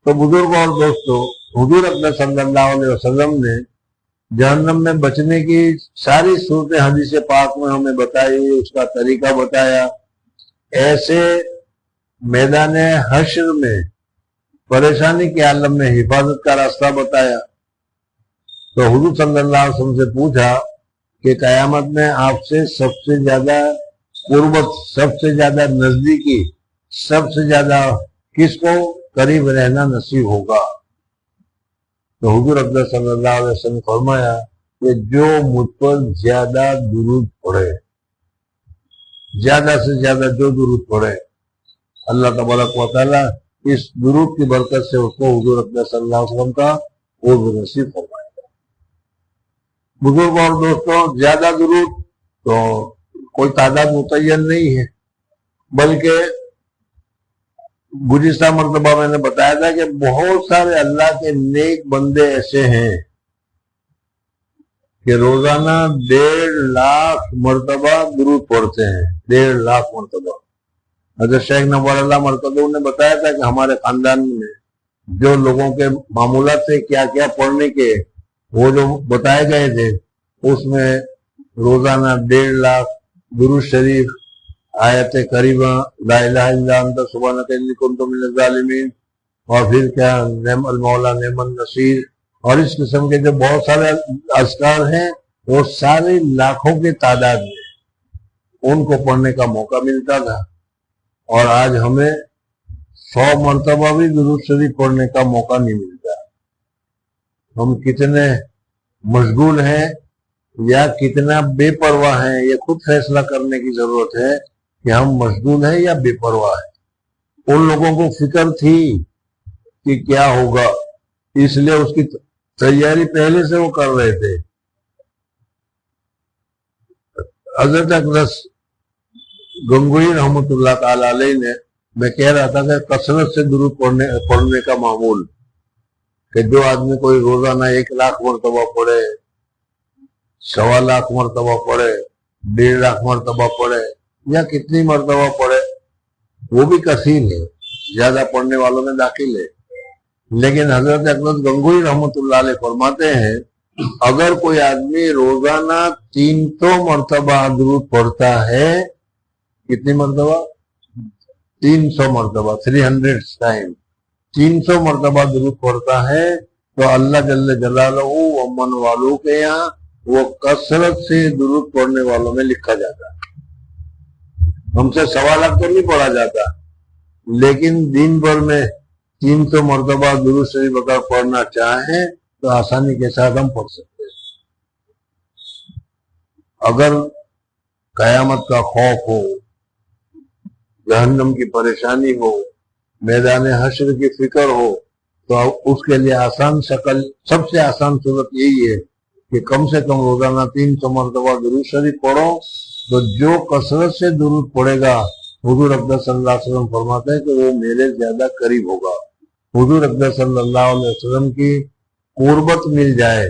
تو بزرگ اور دوستوں، حضور اقدس صلی اللہ علیہ وسلم نے جہنم میں بچنے کی ساری صورتیں حدیث پاک میں ہمیں بتائی، اس کا طریقہ بتایا۔ ایسے میدان حشر میں پریشانی کے عالم میں حفاظت کا راستہ بتایا۔ تو حضور صلی اللہ علیہ وسلم سے پوچھا کہ قیامت میں آپ سے سب سے زیادہ قربت، سب سے زیادہ نزدیکی، سب سے زیادہ کس کو قریب رہنا نصیب ہوگا؟ تو حضور اقدس صلی اللہ علیہ وسلم نے فرمایا کہ جو مجھ پر زیادہ درود پڑھے، زیادہ سے زیادہ جو درود پڑھے، اللہ تبارک و تعالیٰ اس درود کی برکت سے اس کو حضور اقدس صلی اللہ علیہ وسلم کا قرب نصیب فرمائے گا۔ بزرگ اور دوستوں، زیادہ درود تو کوئی تعداد متعین نہیں ہے، بلکہ گزشتہ مرتبہ میں نے بتایا تھا کہ بہت سارے اللہ کے نیک بندے ایسے ہیں کہ روزانہ 1.5 لاکھ مرتبہ درود پڑھتے ہیں، 1.5 لاکھ مرتبہ۔ حضرت شیخ نوار اللہ مرکزوں نے بتایا تھا کہ ہمارے خاندان میں جو لوگوں کے معمولات سے کیا کیا پڑھنے کے وہ جو بتائے گئے تھے، اس میں روزانہ 1.5 لاکھ درود شریف، آیت کریمہ لا الہ الا انت سبحانک انی کنت من الظالمین، اور پھر کیا نعم المولا نعم النصیر، اور اس قسم کے جو بہت سارے اذکار ہیں وہ سارے لاکھوں کی تعداد میں ان کو پڑھنے کا موقع ملتا تھا۔ اور آج ہمیں 100 مرتبہ بھی درود شریف پڑھنے کا موقع نہیں ملتا۔ ہم کتنے مشغول ہیں یا کتنا بے پرواہ ہیں، یہ خود فیصلہ کرنے کی ضرورت ہے کہ ہم مشغول ہیں یا بے پرواہ ہیں۔ ان لوگوں کو فکر تھی کہ کیا ہوگا، اس لیے اس کی تیاری پہلے سے وہ کر رہے تھے۔ حضرت اقدس گنگوئی رحمۃ اللہ تعالی علیہ نے، میں کہہ رہا تھا کہ کثرت سے درود پڑھنے کا معمول، کہ جو آدمی کوئی روزانہ 1 لاکھ مرتبہ پڑھے، 1.25 لاکھ مرتبہ پڑھے، 1.5 لاکھ مرتبہ پڑھے، یا کتنی مرتبہ پڑھے، وہ بھی کثیر ہے، زیادہ پڑھنے والوں میں داخل ہے۔ لیکن حضرت اقدس گنگوئی رحمۃ اللہ علیہ فرماتے ہیں اگر کوئی آدمی روزانہ 300 مرتبہ درود پڑھتا ہے، کتنی مرتبہ؟ 300 مرتبہ، 300 ٹائم 300 مرتبہ درود پڑھتا ہے، تو اللہ جل جلالہ و من والوں کے یہاں وہ کثرت سے درود پڑھنے والوں میں لکھا جاتا ہے۔ ہم سے 1.25 لاکھ تو نہیں پڑھا جاتا، لیکن دن بھر میں 300 مرتبہ درود شریف اگر پڑھنا چاہیں تو آسانی کے ساتھ ہم پڑھ سکتے ہیں۔ اگر قیامت کا خوف ہو، جہنم کی پریشانی ہو، میدان حشر کی فکر ہو، تو اس کے لیے آسان شکل، سب سے آسان صورت یہی ہے کہ کم سے کم روزانہ 300 مرتبہ درود شریف پڑھو۔ تو جو کثرت سے درود پڑھے گا، حضور اقدس صلی اللہ علیہ وسلم فرماتے ہیں کہ وہ میرے زیادہ قریب ہوگا، حضور اقدس صلی اللہ علیہ وسلم کی قربت مل جائے،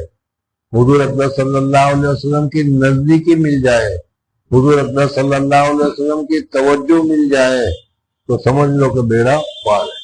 حضور اقدس صلی اللہ علیہ وسلم کی نزدیکی مل جائے، حضور اقدس صلی اللہ علیہ وسلم کی توجہ مل جائے، تو سمجھ لو کہ بیڑا پار ہے۔